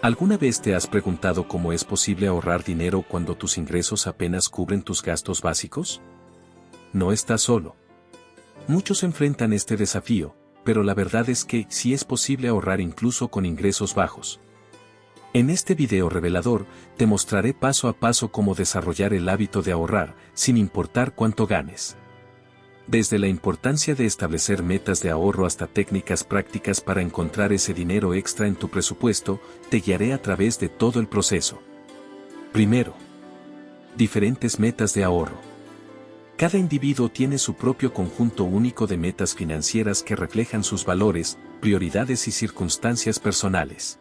¿Alguna vez te has preguntado cómo es posible ahorrar dinero cuando tus ingresos apenas cubren tus gastos básicos? No estás solo. Muchos enfrentan este desafío, pero la verdad es que sí es posible ahorrar incluso con ingresos bajos. En este video revelador, te mostraré paso a paso cómo desarrollar el hábito de ahorrar, sin importar cuánto ganes. Desde la importancia de establecer metas de ahorro hasta técnicas prácticas para encontrar ese dinero extra en tu presupuesto, te guiaré a través de todo el proceso. Primero, diferentes metas de ahorro. Cada individuo tiene su propio conjunto único de metas financieras que reflejan sus valores, prioridades y circunstancias personales.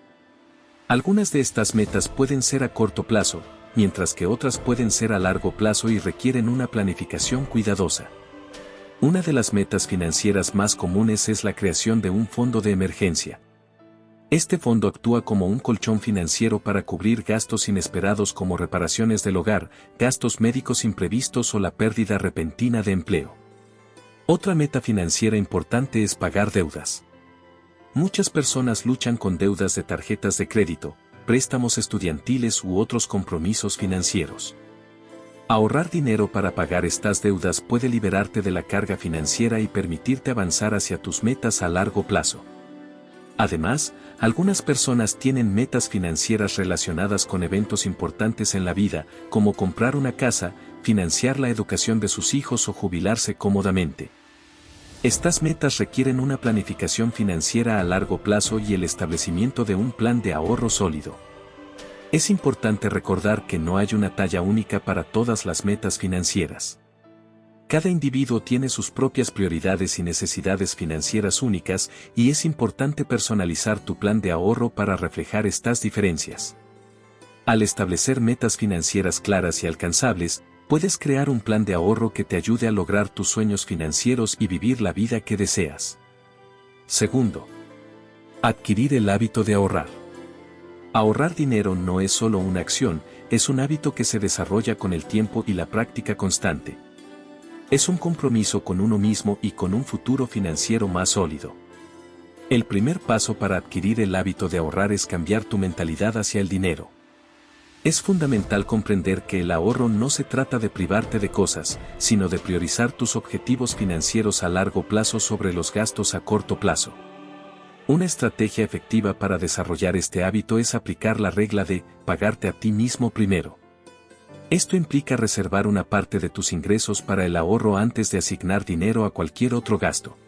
Algunas de estas metas pueden ser a corto plazo, mientras que otras pueden ser a largo plazo y requieren una planificación cuidadosa. Una de las metas financieras más comunes es la creación de un fondo de emergencia. Este fondo actúa como un colchón financiero para cubrir gastos inesperados como reparaciones del hogar, gastos médicos imprevistos o la pérdida repentina de empleo. Otra meta financiera importante es pagar deudas. Muchas personas luchan con deudas de tarjetas de crédito, préstamos estudiantiles u otros compromisos financieros. Ahorrar dinero para pagar estas deudas puede liberarte de la carga financiera y permitirte avanzar hacia tus metas a largo plazo. Además, algunas personas tienen metas financieras relacionadas con eventos importantes en la vida, como comprar una casa, financiar la educación de sus hijos o jubilarse cómodamente. Estas metas requieren una planificación financiera a largo plazo y el establecimiento de un plan de ahorro sólido. Es importante recordar que no hay una talla única para todas las metas financieras. Cada individuo tiene sus propias prioridades y necesidades financieras únicas, y es importante personalizar tu plan de ahorro para reflejar estas diferencias. Al establecer metas financieras claras y alcanzables, puedes crear un plan de ahorro que te ayude a lograr tus sueños financieros y vivir la vida que deseas. Segundo, adquirir el hábito de ahorrar. Ahorrar dinero no es solo una acción, es un hábito que se desarrolla con el tiempo y la práctica constante. Es un compromiso con uno mismo y con un futuro financiero más sólido. El primer paso para adquirir el hábito de ahorrar es cambiar tu mentalidad hacia el dinero. Es fundamental comprender que el ahorro no se trata de privarte de cosas, sino de priorizar tus objetivos financieros a largo plazo sobre los gastos a corto plazo. Una estrategia efectiva para desarrollar este hábito es aplicar la regla de pagarte a ti mismo primero. Esto implica reservar una parte de tus ingresos para el ahorro antes de asignar dinero a cualquier otro gasto.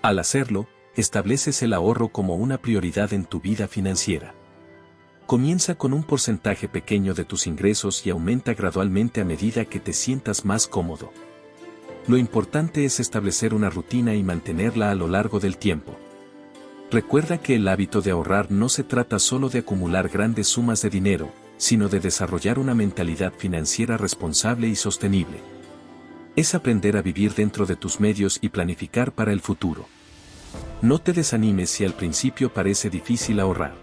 Al hacerlo, estableces el ahorro como una prioridad en tu vida financiera. Comienza con un porcentaje pequeño de tus ingresos y aumenta gradualmente a medida que te sientas más cómodo. Lo importante es establecer una rutina y mantenerla a lo largo del tiempo. Recuerda que el hábito de ahorrar no se trata solo de acumular grandes sumas de dinero, sino de desarrollar una mentalidad financiera responsable y sostenible. Es aprender a vivir dentro de tus medios y planificar para el futuro. No te desanimes si al principio parece difícil ahorrar.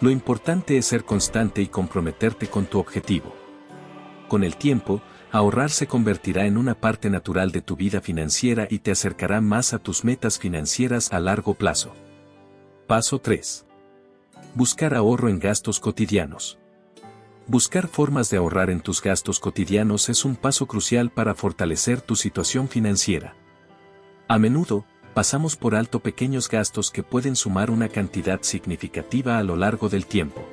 Lo importante es ser constante y comprometerte con tu objetivo. Con el tiempo, ahorrar se convertirá en una parte natural de tu vida financiera y te acercará más a tus metas financieras a largo plazo. Paso 3. Buscar ahorro en gastos cotidianos. Buscar formas de ahorrar en tus gastos cotidianos es un paso crucial para fortalecer tu situación financiera. A menudo, pasamos por alto pequeños gastos que pueden sumar una cantidad significativa a lo largo del tiempo.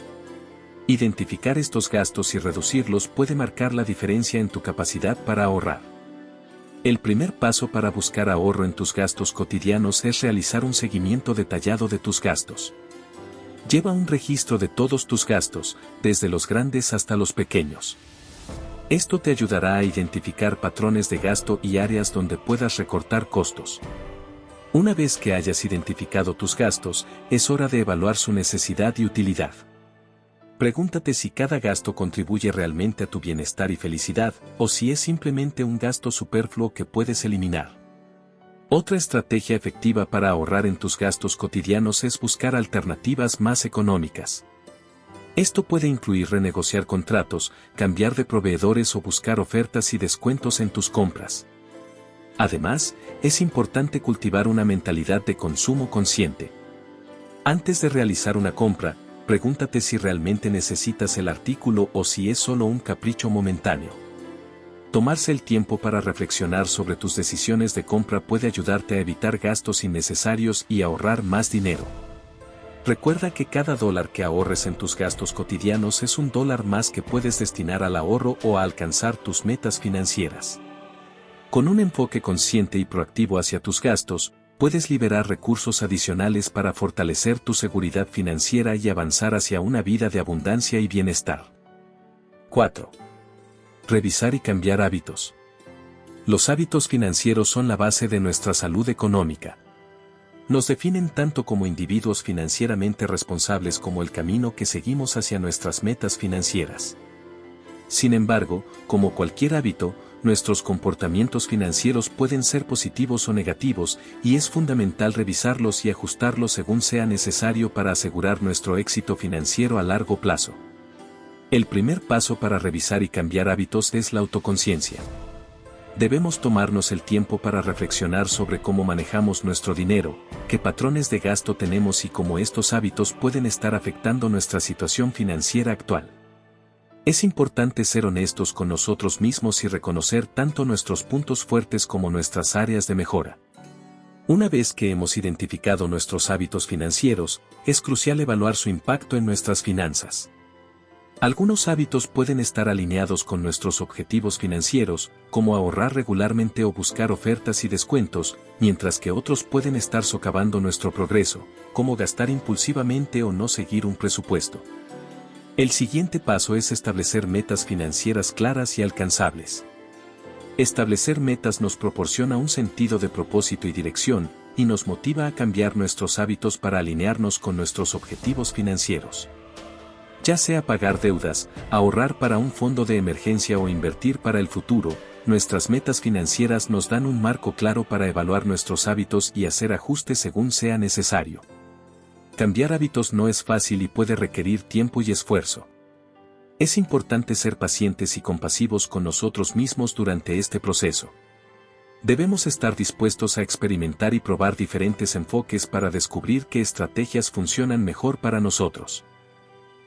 Identificar estos gastos y reducirlos puede marcar la diferencia en tu capacidad para ahorrar. El primer paso para buscar ahorro en tus gastos cotidianos es realizar un seguimiento detallado de tus gastos. Lleva un registro de todos tus gastos, desde los grandes hasta los pequeños. Esto te ayudará a identificar patrones de gasto y áreas donde puedas recortar costos. Una vez que hayas identificado tus gastos, es hora de evaluar su necesidad y utilidad. Pregúntate si cada gasto contribuye realmente a tu bienestar y felicidad, o si es simplemente un gasto superfluo que puedes eliminar. Otra estrategia efectiva para ahorrar en tus gastos cotidianos es buscar alternativas más económicas. Esto puede incluir renegociar contratos, cambiar de proveedores o buscar ofertas y descuentos en tus compras. Además, es importante cultivar una mentalidad de consumo consciente. Antes de realizar una compra, pregúntate si realmente necesitas el artículo o si es solo un capricho momentáneo. Tomarse el tiempo para reflexionar sobre tus decisiones de compra puede ayudarte a evitar gastos innecesarios y ahorrar más dinero. Recuerda que cada dólar que ahorres en tus gastos cotidianos es un dólar más que puedes destinar al ahorro o a alcanzar tus metas financieras. Con un enfoque consciente y proactivo hacia tus gastos, puedes liberar recursos adicionales para fortalecer tu seguridad financiera y avanzar hacia una vida de abundancia y bienestar. 4. Revisar y cambiar hábitos. Los hábitos financieros son la base de nuestra salud económica. Nos definen tanto como individuos financieramente responsables como el camino que seguimos hacia nuestras metas financieras. Sin embargo, como cualquier hábito, nuestros comportamientos financieros pueden ser positivos o negativos, y es fundamental revisarlos y ajustarlos según sea necesario para asegurar nuestro éxito financiero a largo plazo. El primer paso para revisar y cambiar hábitos es la autoconciencia. Debemos tomarnos el tiempo para reflexionar sobre cómo manejamos nuestro dinero, qué patrones de gasto tenemos y cómo estos hábitos pueden estar afectando nuestra situación financiera actual. Es importante ser honestos con nosotros mismos y reconocer tanto nuestros puntos fuertes como nuestras áreas de mejora. Una vez que hemos identificado nuestros hábitos financieros, es crucial evaluar su impacto en nuestras finanzas. Algunos hábitos pueden estar alineados con nuestros objetivos financieros, como ahorrar regularmente o buscar ofertas y descuentos, mientras que otros pueden estar socavando nuestro progreso, como gastar impulsivamente o no seguir un presupuesto. El siguiente paso es establecer metas financieras claras y alcanzables. Establecer metas nos proporciona un sentido de propósito y dirección, y nos motiva a cambiar nuestros hábitos para alinearnos con nuestros objetivos financieros. Ya sea pagar deudas, ahorrar para un fondo de emergencia o invertir para el futuro, nuestras metas financieras nos dan un marco claro para evaluar nuestros hábitos y hacer ajustes según sea necesario. Cambiar hábitos no es fácil y puede requerir tiempo y esfuerzo. Es importante ser pacientes y compasivos con nosotros mismos durante este proceso. Debemos estar dispuestos a experimentar y probar diferentes enfoques para descubrir qué estrategias funcionan mejor para nosotros.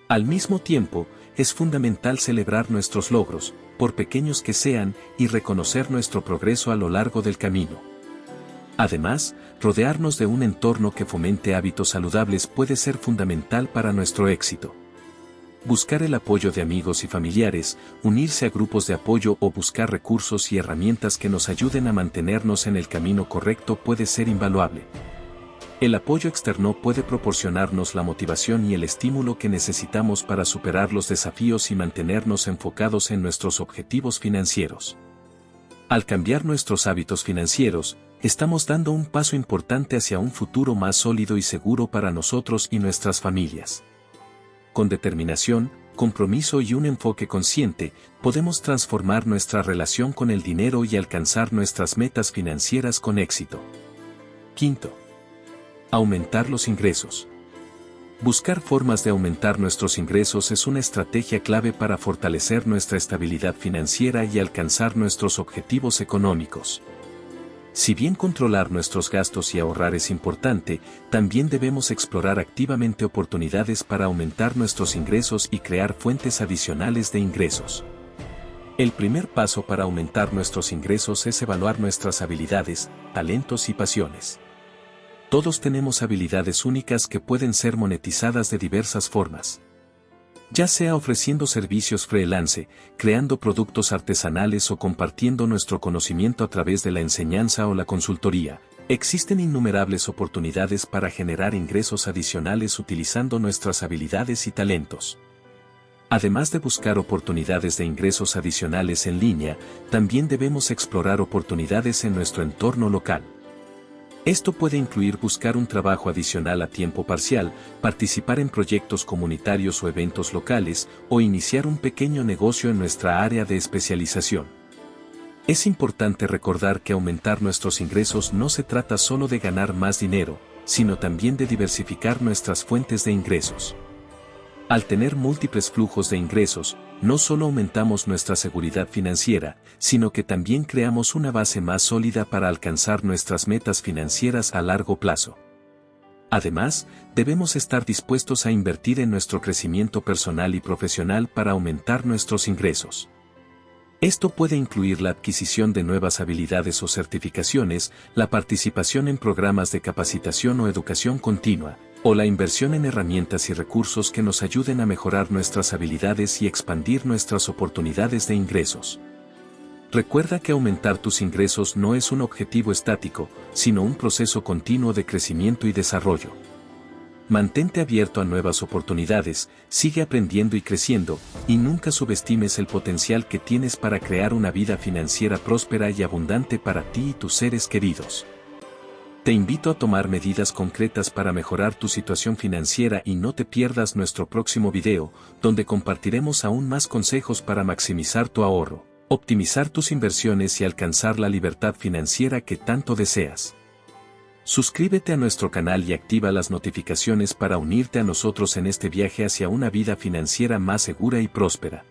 Al mismo tiempo, es fundamental celebrar nuestros logros, por pequeños que sean, y reconocer nuestro progreso a lo largo del camino. Además, rodearnos de un entorno que fomente hábitos saludables puede ser fundamental para nuestro éxito. Buscar el apoyo de amigos y familiares, unirse a grupos de apoyo o buscar recursos y herramientas que nos ayuden a mantenernos en el camino correcto puede ser invaluable. El apoyo externo puede proporcionarnos la motivación y el estímulo que necesitamos para superar los desafíos y mantenernos enfocados en nuestros objetivos financieros. Al cambiar nuestros hábitos financieros, estamos dando un paso importante hacia un futuro más sólido y seguro para nosotros y nuestras familias. Con determinación, compromiso y un enfoque consciente, podemos transformar nuestra relación con el dinero y alcanzar nuestras metas financieras con éxito. 5. Aumentar los ingresos. Buscar formas de aumentar nuestros ingresos es una estrategia clave para fortalecer nuestra estabilidad financiera y alcanzar nuestros objetivos económicos. Si bien controlar nuestros gastos y ahorrar es importante, también debemos explorar activamente oportunidades para aumentar nuestros ingresos y crear fuentes adicionales de ingresos. El primer paso para aumentar nuestros ingresos es evaluar nuestras habilidades, talentos y pasiones. Todos tenemos habilidades únicas que pueden ser monetizadas de diversas formas. Ya sea ofreciendo servicios freelance, creando productos artesanales o compartiendo nuestro conocimiento a través de la enseñanza o la consultoría, existen innumerables oportunidades para generar ingresos adicionales utilizando nuestras habilidades y talentos. Además de buscar oportunidades de ingresos adicionales en línea, también debemos explorar oportunidades en nuestro entorno local. Esto puede incluir buscar un trabajo adicional a tiempo parcial, participar en proyectos comunitarios o eventos locales, o iniciar un pequeño negocio en nuestra área de especialización. Es importante recordar que aumentar nuestros ingresos no se trata solo de ganar más dinero, sino también de diversificar nuestras fuentes de ingresos. Al tener múltiples flujos de ingresos, no solo aumentamos nuestra seguridad financiera, sino que también creamos una base más sólida para alcanzar nuestras metas financieras a largo plazo. Además, debemos estar dispuestos a invertir en nuestro crecimiento personal y profesional para aumentar nuestros ingresos. Esto puede incluir la adquisición de nuevas habilidades o certificaciones, la participación en programas de capacitación o educación continua, o la inversión en herramientas y recursos que nos ayuden a mejorar nuestras habilidades y expandir nuestras oportunidades de ingresos. Recuerda que aumentar tus ingresos no es un objetivo estático, sino un proceso continuo de crecimiento y desarrollo. Mantente abierto a nuevas oportunidades, sigue aprendiendo y creciendo, y nunca subestimes el potencial que tienes para crear una vida financiera próspera y abundante para ti y tus seres queridos. Te invito a tomar medidas concretas para mejorar tu situación financiera y no te pierdas nuestro próximo video, donde compartiremos aún más consejos para maximizar tu ahorro, optimizar tus inversiones y alcanzar la libertad financiera que tanto deseas. Suscríbete a nuestro canal y activa las notificaciones para unirte a nosotros en este viaje hacia una vida financiera más segura y próspera.